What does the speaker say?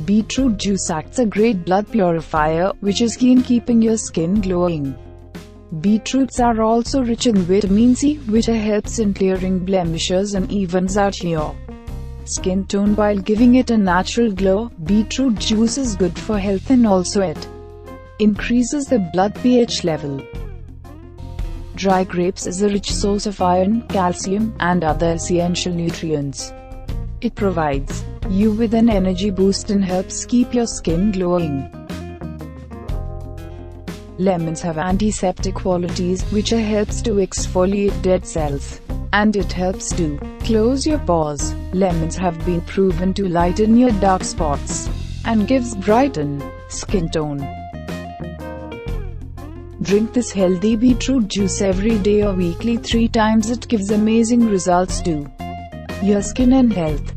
Beetroot juice acts a great blood purifier, which is key in keeping your skin glowing. Beetroots are also rich in vitamin C, which helps in clearing blemishes and evens out your skin tone while giving it a natural glow. Beetroot juice is good for health and also it increases the blood pH level. Dry grapes is a rich source of iron, calcium, and other essential nutrients. It provides you with an energy boost and helps keep your skin glowing. Lemons have antiseptic qualities, which helps to exfoliate dead cells, and it helps to close your pores. Lemons have been proven to lighten your dark spots and gives brighten skin tone. Drink this healthy beetroot juice every day or weekly 3 times. It gives amazing results to your skin and health.